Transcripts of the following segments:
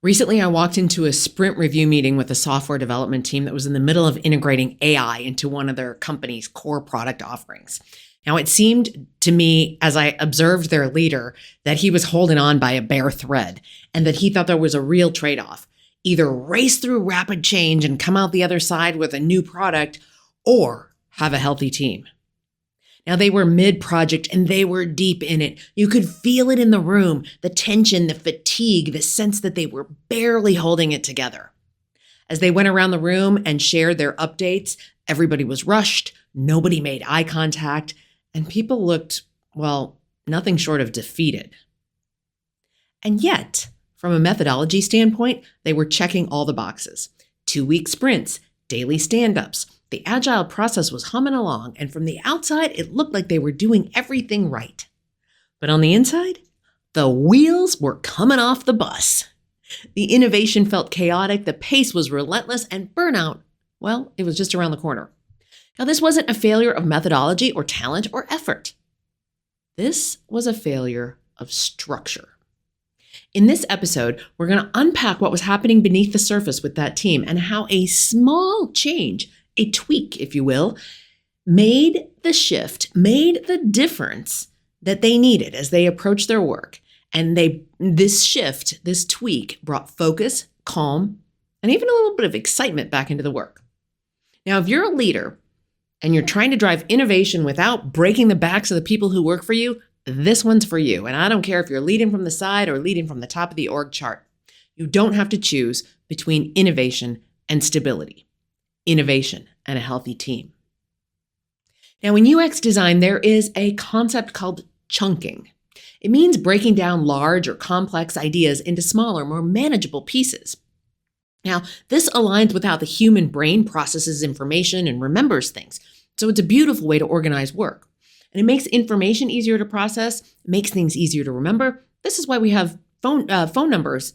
Recently, I walked into a sprint review meeting with a software development team that was in the middle of integrating AI into one of their company's core product offerings. Now, it seemed to me, as I observed their leader, that he was holding on by a bare thread and that he thought there was a real trade-off. Either race through rapid change and come out the other side with a new product, or have a healthy team. Now, they were mid-project and they were deep in it. You could feel it in the room, the tension, the fatigue, the sense that they were barely holding it together. As they went around the room and shared their updates, everybody was rushed, nobody made eye contact, and people looked, well, nothing short of defeated. And yet, from a methodology standpoint, they were checking all the boxes. 2-week sprints, daily stand-ups. The agile process was humming along, and from the outside, it looked like they were doing everything right. But on the inside, the wheels were coming off the bus. The innovation felt chaotic, the pace was relentless, and burnout, well, it was just around the corner. Now, this wasn't a failure of methodology or talent or effort. This was a failure of structure. In this episode, we're going to unpack what was happening beneath the surface with that team and how a small change, a tweak, if you will, made the shift, made the difference that they needed as they approached their work. And this shift, this tweak, brought focus, calm, and even a little bit of excitement back into the work. Now, if you're a leader and you're trying to drive innovation without breaking the backs of the people who work for you, this one's for you. And I don't care if you're leading from the side or leading from the top of the org chart. You don't have to choose between innovation and stability, innovation and a healthy team. Now, in UX design, there is a concept called chunking. It means breaking down large or complex ideas into smaller, more manageable pieces. Now, this aligns with how the human brain processes information and remembers things. So it's a beautiful way to organize work. And it makes information easier to process, makes things easier to remember. This is why we have phone numbers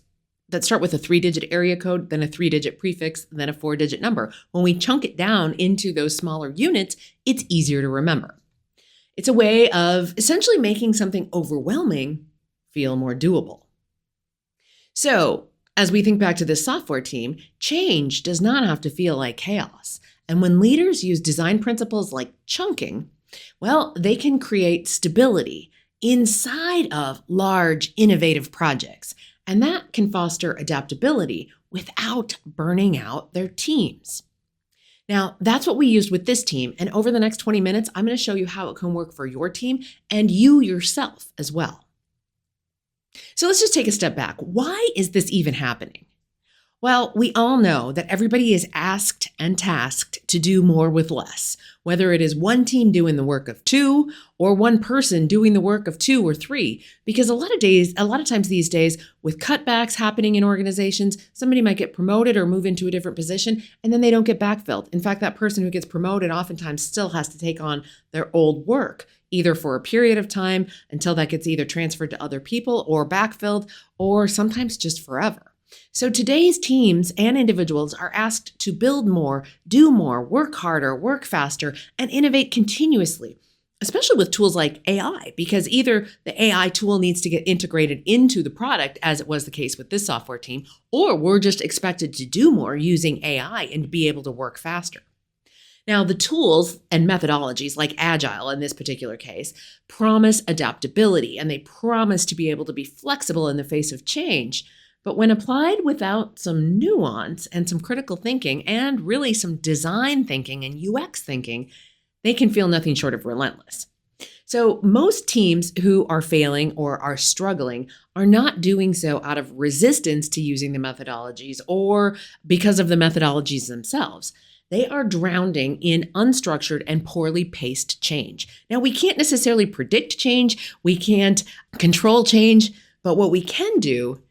that start with a 3-digit area code, then a 3-digit prefix, then a 4-digit number. When we chunk it down into those smaller units, it's easier to remember. It's a way of essentially making something overwhelming feel more doable. So, as we think back to this software team, change does not have to feel like chaos. And when leaders use design principles like chunking, well, they can create stability inside of large, innovative projects. And that can foster adaptability without burning out their teams. Now, that's what we used with this team. And over the next 20 minutes, I'm going to show you how it can work for your team and you yourself as well. So let's just take a step back. Why is this even happening? Well, we all know that everybody is asked and tasked to do more with less, whether it is one team doing the work of 2 or one person doing the work of 2 or 3, because a lot of times these days with cutbacks happening in organizations, somebody might get promoted or move into a different position and then they don't get backfilled. In fact, that person who gets promoted oftentimes still has to take on their old work, either for a period of time until that gets either transferred to other people or backfilled, or sometimes just forever. So today's teams and individuals are asked to build more, do more, work harder, work faster, and innovate continuously, especially with tools like AI, because either the AI tool needs to get integrated into the product, as it was the case with this software team, or we're just expected to do more using AI and be able to work faster. Now, the tools and methodologies like Agile in this particular case promise adaptability, and they promise to be able to be flexible in the face of change. But when applied without some nuance and some critical thinking and really some design thinking and UX thinking, they can feel nothing short of relentless. So most teams who are failing or are struggling are not doing so out of resistance to using the methodologies or because of the methodologies themselves. They are drowning in unstructured and poorly paced change. Now, we can't necessarily predict change. We can't control change. But what we can do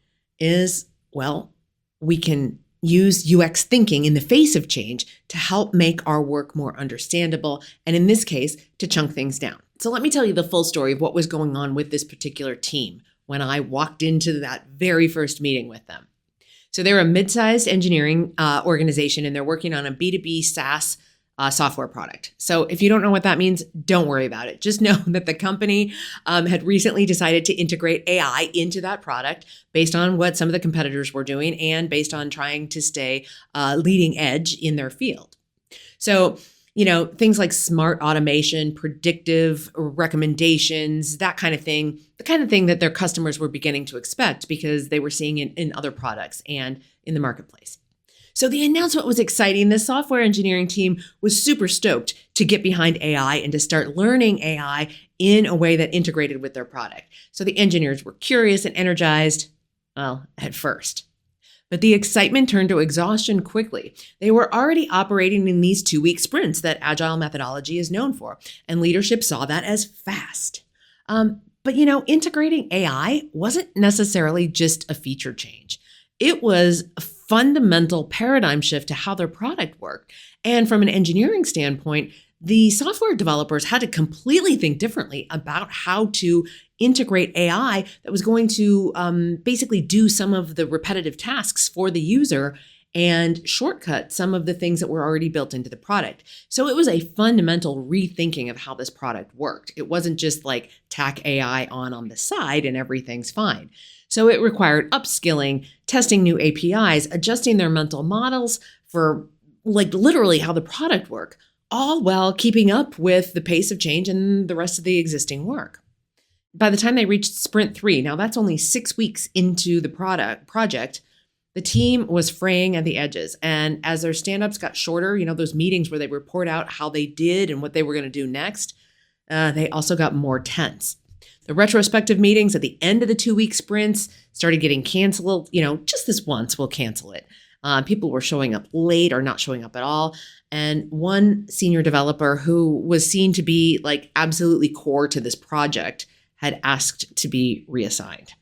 is, well, we can use UX thinking in the face of change to help make our work more understandable, and in this case, to chunk things down. So let me tell you the full story of what was going on with this particular team when I walked into that very first meeting with them. So they're a mid-sized engineering organization, and they're working on a B2B SaaS software product. So if you don't know what that means, don't worry about it. Just know that the company had recently decided to integrate AI into that product based on what some of the competitors were doing and based on trying to stay leading edge in their field. So, things like smart automation, predictive recommendations, that kind of thing, the kind of thing that their customers were beginning to expect because they were seeing it in other products and in the marketplace. So the announcement was exciting. The software engineering team was super stoked to get behind AI and to start learning AI in a way that integrated with their product. So the engineers were curious and energized, well, at first. But the excitement turned to exhaustion quickly. They were already operating in these 2-week sprints that Agile methodology is known for, and leadership saw that as fast. But integrating AI wasn't necessarily just a feature change. It was a fundamental paradigm shift to how their product worked. And from an engineering standpoint, the software developers had to completely think differently about how to integrate AI that was going to basically do some of the repetitive tasks for the user and shortcut some of the things that were already built into the product. So it was a fundamental rethinking of how this product worked. It wasn't just like tack AI on the side and everything's fine. So it required upskilling, testing new APIs, adjusting their mental models for literally how the product worked, all while keeping up with the pace of change and the rest of the existing work. By the time they reached Sprint 3, now that's only 6 weeks into the project, the team was fraying at the edges. And as their stand-ups got shorter, those meetings where they report out how they did and what they were going to do next, they also got more tense. The retrospective meetings at the end of the 2-week sprints started getting canceled. Just this once, we'll cancel it. People were showing up late or not showing up at all. And one senior developer who was seen to be absolutely core to this project had asked to be reassigned.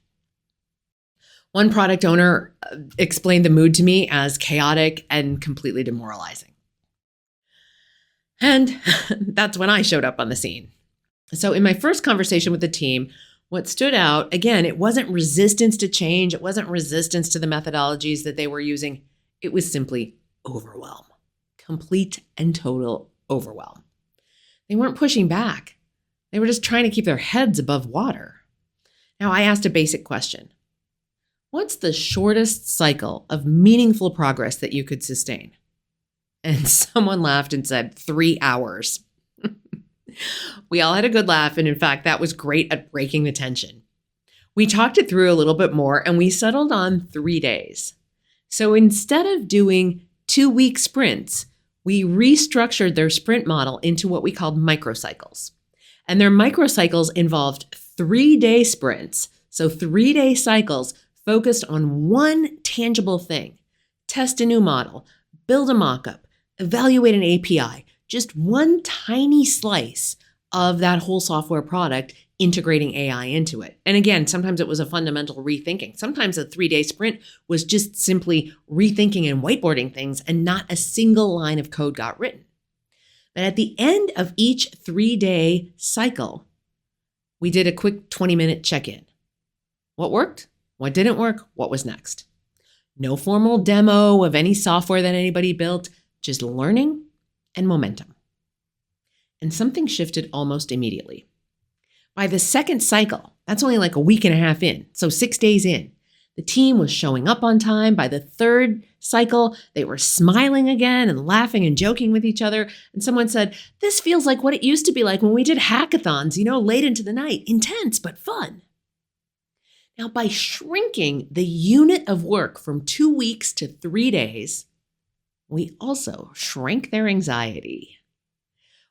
One product owner explained the mood to me as chaotic and completely demoralizing. And that's when I showed up on the scene. So in my first conversation with the team, what stood out, again, it wasn't resistance to change. It wasn't resistance to the methodologies that they were using. It was simply overwhelm, complete and total overwhelm. They weren't pushing back. They were just trying to keep their heads above water. Now, I asked a basic question. What's the shortest cycle of meaningful progress that you could sustain? And someone laughed and said, 3 hours. We all had a good laugh, and in fact, that was great at breaking the tension. We talked it through a little bit more, and we settled on 3 days. So instead of doing 2-week sprints, we restructured their sprint model into what we called microcycles. And their microcycles involved 3-day sprints, so 3-day cycles focused on one tangible thing. Test a new model, build a mockup, evaluate an API, just one tiny slice of that whole software product, integrating AI into it. And again, sometimes it was a fundamental rethinking. Sometimes a 3-day sprint was just simply rethinking and whiteboarding things and not a single line of code got written. But at the end of each 3-day cycle, we did a quick 20-minute check-in. What worked? What didn't work? What was next? No formal demo of any software that anybody built, just learning and momentum. And something shifted almost immediately. By the second cycle, that's only a week and a half in, so 6 days in, the team was showing up on time. By the third cycle, they were smiling again and laughing and joking with each other. And someone said, this feels like what it used to be like when we did hackathons, late into the night, intense but fun. Now, by shrinking the unit of work from 2 weeks to 3 days, we also shrank their anxiety.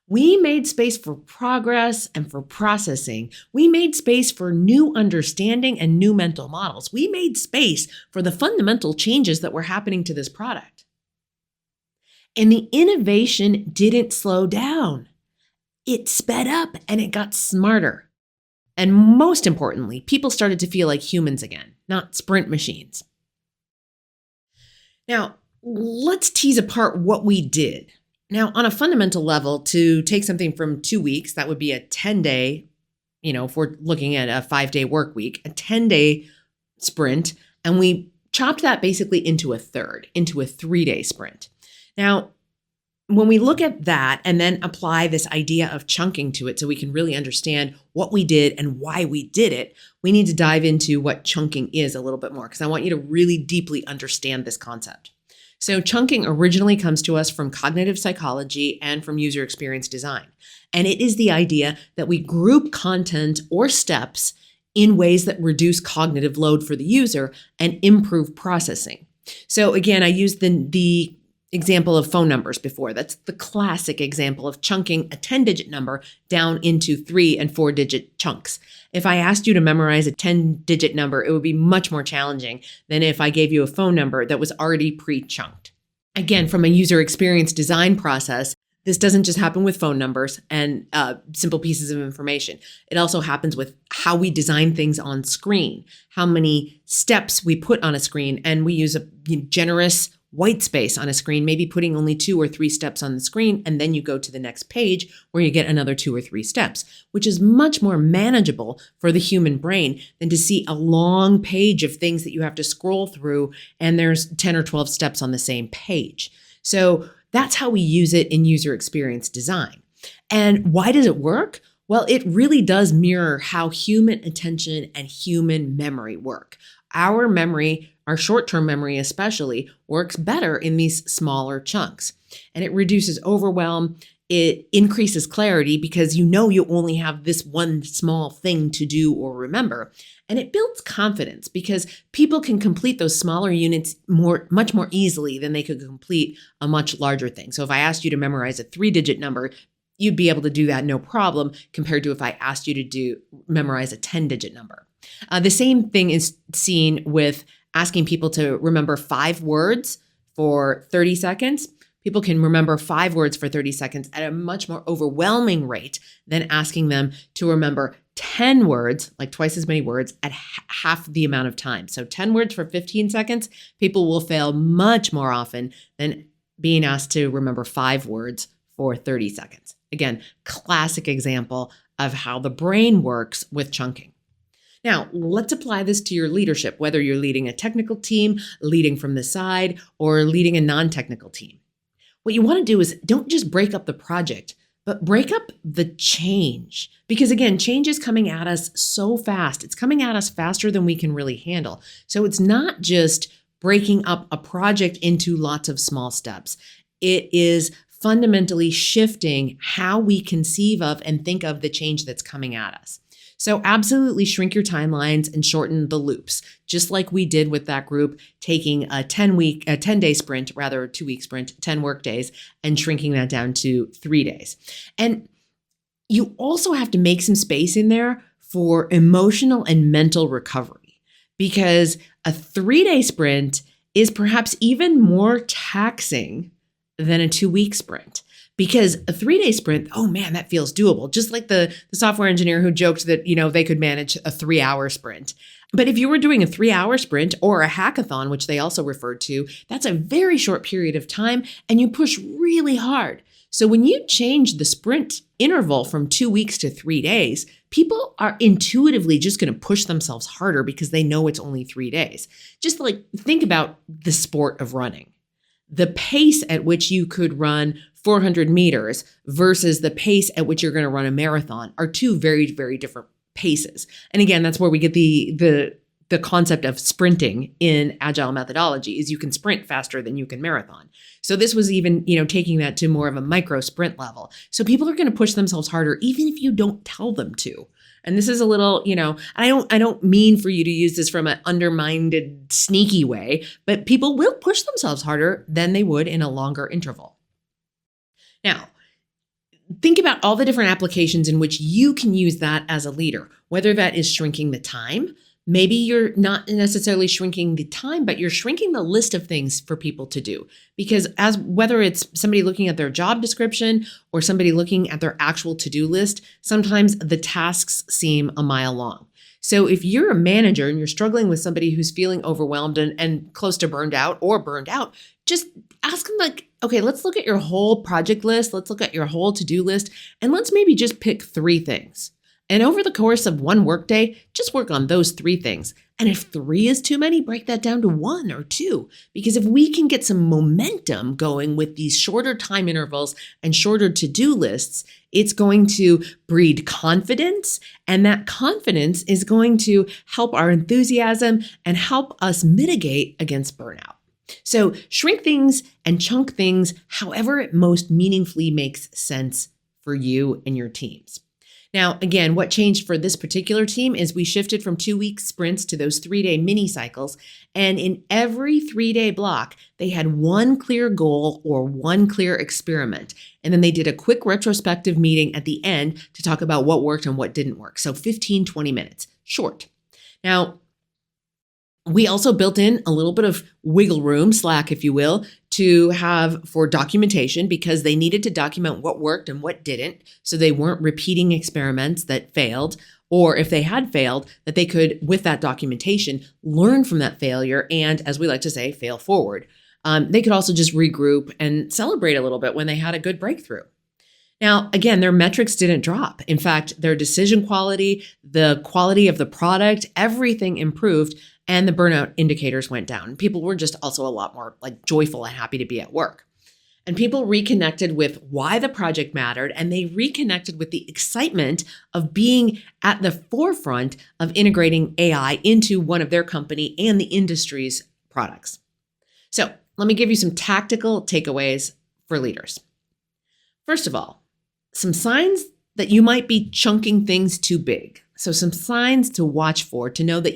We made space for progress and for processing. We made space for new understanding and new mental models. We made space for the fundamental changes that were happening to this product. And the innovation didn't slow down. It sped up and it got smarter. And most importantly, people started to feel like humans again, not sprint machines. Now, let's tease apart what we did. Now, on a fundamental level, to take something from 2 weeks, that would be a 10-day, if we're looking at a 5-day work week, a 10-day sprint, and we chopped that basically into a 3-day sprint. Now, when we look at that and then apply this idea of chunking to it so we can really understand what we did and why we did it, we need to dive into what chunking is a little bit more, because I want you to really deeply understand this concept. So chunking originally comes to us from cognitive psychology and from user experience design. And it is the idea that we group content or steps in ways that reduce cognitive load for the user and improve processing. So again, I used the example of phone numbers before. That's the classic example of chunking a 10-digit number down into 3 and 4-digit chunks. If I asked you to memorize a 10-digit number, it would be much more challenging than if I gave you a phone number that was already pre-chunked. Again, from a user experience design process, this doesn't just happen with phone numbers and simple pieces of information. It also happens with how we design things on screen, how many steps we put on a screen, and we use a generous white space on a screen, maybe putting only 2 or 3 steps on the screen, and then you go to the next page where you get another 2 or 3 steps, which is much more manageable for the human brain than to see a long page of things that you have to scroll through, and there's 10 or 12 steps on the same page. So that's how we use it in user experience design. And why does it work? Well, it really does mirror how human attention and human memory work. Our memory, our short-term memory especially, works better in these smaller chunks. And it reduces overwhelm. It increases clarity because you only have this one small thing to do or remember. And it builds confidence because people can complete those smaller units much more easily than they could complete a much larger thing. So if I asked you to memorize a 3-digit number, you'd be able to do that no problem compared to if I asked you to memorize a 10-digit number. The same thing is seen with asking people to remember 5 words for 30 seconds. People can remember 5 words for 30 seconds at a much more overwhelming rate than asking them to remember 10 words, like twice as many words, at half the amount of time. So 10 words for 15 seconds, people will fail much more often than being asked to remember 5 words for 30 seconds. Again, classic example of how the brain works with chunking. Now, let's apply this to your leadership, whether you're leading a technical team, leading from the side, or leading a non-technical team. What you want to do is don't just break up the project, but break up the change. Because again, change is coming at us so fast. It's coming at us faster than we can really handle. So it's not just breaking up a project into lots of small steps. It is fundamentally shifting how we conceive of and think of the change that's coming at us. So absolutely shrink your timelines and shorten the loops, just like we did with that group, taking a 10-day sprint, rather a 2-week sprint, 10 work days, and shrinking that down to 3 days. And you also have to make some space in there for emotional and mental recovery, because a 3-day sprint is perhaps even more taxing than a 2-week sprint. Because a 3-day sprint, oh man, that feels doable. Just like the software engineer who joked that, they could manage a 3-hour sprint. But if you were doing a 3-hour sprint or a hackathon, which they also referred to, that's a very short period of time and you push really hard. So when you change the sprint interval from 2 weeks to 3 days, people are intuitively just going to push themselves harder because they know it's only 3 days. Just like think about the sport of running. The pace at which you could run 400 meters versus the pace at which you're going to run a marathon are 2 very, very different paces. And again, that's where we get the concept of sprinting in agile methodology, is you can sprint faster than you can marathon. So this was even, taking that to more of a micro sprint level. So people are going to push themselves harder, even if you don't tell them to. And this is a little, I don't mean for you to use this from an undermined, sneaky way, but people will push themselves harder than they would in a longer interval. Now, think about all the different applications in which you can use that as a leader, whether that is shrinking the time. Maybe you're not necessarily shrinking the time, but you're shrinking the list of things for people to do. Because whether it's somebody looking at their job description or somebody looking at their actual to-do list, sometimes the tasks seem a mile long. So if you're a manager and you're struggling with somebody who's feeling overwhelmed and close to burned out, just ask them okay, let's look at your whole project list. Let's look at your whole to-do list, and let's maybe just pick 3 things. And over the course of one workday, just work on those 3 things. And if 3 is too many, break that down to 1 or 2. Because if we can get some momentum going with these shorter time intervals and shorter to-do lists, it's going to breed confidence. And that confidence is going to help our enthusiasm and help us mitigate against burnout. So shrink things and chunk things however it most meaningfully makes sense for you and your teams. Now, again, what changed for this particular team is we shifted from 2-week sprints to those 3-day mini cycles. And in every 3-day block, they had one clear goal or one clear experiment. And then they did a quick retrospective meeting at the end to talk about what worked and what didn't work. So 15, 20 minutes, short. Now, we also built in a little bit of wiggle room, slack, if you will, to have for documentation because they needed to document what worked and what didn't. So they weren't repeating experiments that failed, or if they had failed, that they could, with that documentation, learn from that failure and, as we like to say, fail forward. They could also just regroup and celebrate a little bit when they had a good breakthrough. Now, again, their metrics didn't drop. In fact, their decision quality, the quality of the product, everything improved. And the burnout indicators went down. People were just also a lot more joyful and happy to be at work. And people reconnected with why the project mattered, and they reconnected with the excitement of being at the forefront of integrating AI into one of their company and the industry's products. So let me give you some tactical takeaways for leaders. First of all, some signs that you might be chunking things too big. So some signs to watch for to know that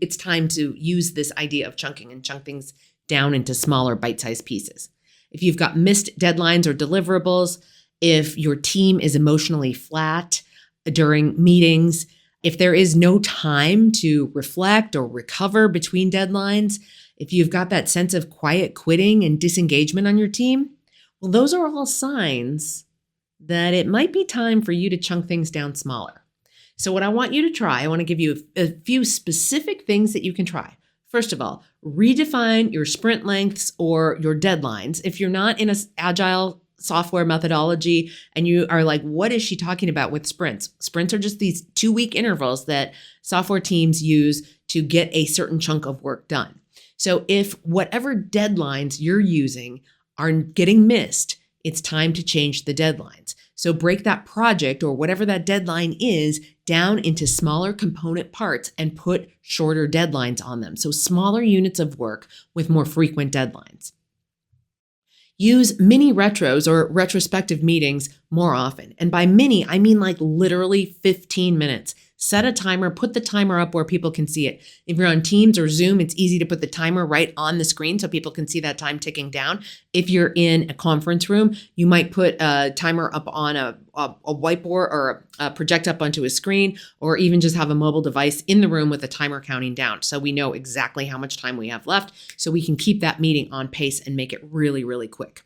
it's time to use this idea of chunking and chunk things down into smaller bite-sized pieces. If you've got missed deadlines or deliverables, if your team is emotionally flat during meetings, if there is no time to reflect or recover between deadlines, if you've got that sense of quiet quitting and disengagement on your team, well, those are all signs that it might be time for you to chunk things down smaller. So what I want you to try, I want to give you a few specific things that you can try. First of all, redefine your sprint lengths or your deadlines. If you're not in an agile software methodology and you are like, what is she talking about with sprints? Sprints are just these 2-week intervals that software teams use to get a certain chunk of work done. So if whatever deadlines you're using are getting missed, it's time to change the deadlines. So break that project or whatever that deadline is down into smaller component parts and put shorter deadlines on them. So smaller units of work with more frequent deadlines. Use mini retros or retrospective meetings more often. And by mini, I mean literally 15 minutes. Set a timer, put the timer up where people can see it. If you're on Teams or Zoom, it's easy to put the timer right on the screen so people can see that time ticking down. If you're in a conference room, you might put a timer up on a whiteboard or project up onto a screen, or even just have a mobile device in the room with a timer counting down. So we know exactly how much time we have left so we can keep that meeting on pace and make it really, really quick.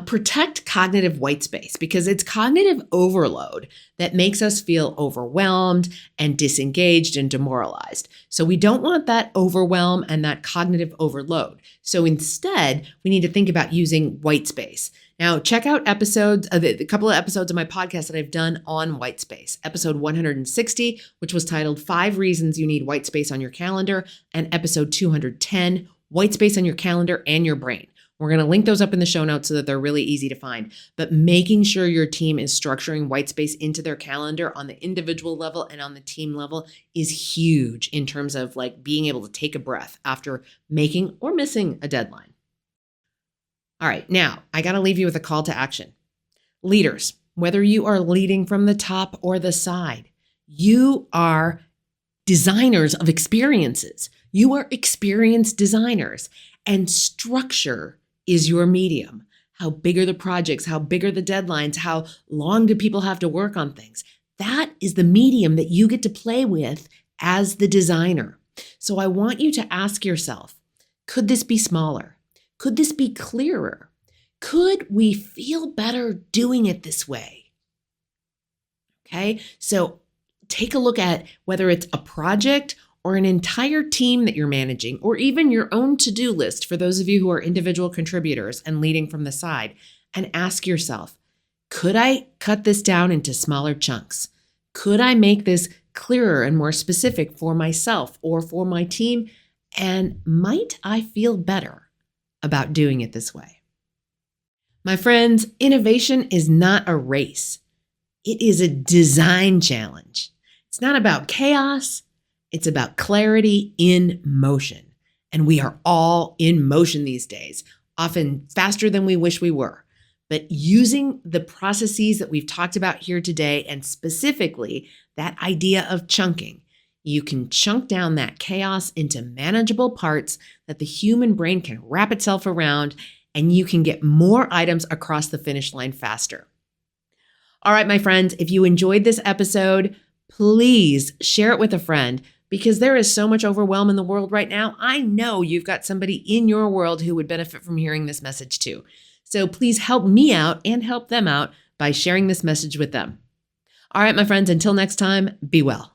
Protect cognitive white space because it's cognitive overload that makes us feel overwhelmed and disengaged and demoralized. So we don't want that overwhelm and that cognitive overload. So instead, we need to think about using white space. Now, check out a couple of episodes of my podcast that I've done on white space. Episode 160, which was titled 5 Reasons You Need White Space on Your Calendar, and episode 210, White Space on Your Calendar and Your Brain. We're going to link those up in the show notes so that they're really easy to find. But making sure your team is structuring white space into their calendar on the individual level and on the team level is huge in terms of being able to take a breath after making or missing a deadline. All right, now I got to leave you with a call to action. Leaders, whether you are leading from the top or the side, you are designers of experiences. You are experience designers, and structure is your medium. How big are the projects? How big are the deadlines? How long do people have to work on things? That is the medium that you get to play with as the designer. So I want you to ask yourself, could this be smaller? Could this be clearer? Could we feel better doing it this way? Okay, so take a look at whether it's a project or an entire team that you're managing, or even your own to-do list for those of you who are individual contributors and leading from the side, and ask yourself, could I cut this down into smaller chunks? Could I make this clearer and more specific for myself or for my team? And might I feel better about doing it this way? My friends, innovation is not a race. It is a design challenge. It's not about chaos. It's about clarity in motion. And we are all in motion these days, often faster than we wish we were. But using the processes that we've talked about here today, and specifically that idea of chunking, you can chunk down that chaos into manageable parts that the human brain can wrap itself around, and you can get more items across the finish line faster. All right, my friends, if you enjoyed this episode, please share it with a friend, because there is so much overwhelm in the world right now. I know you've got somebody in your world who would benefit from hearing this message too. So please help me out and help them out by sharing this message with them. All right, my friends, until next time, be well.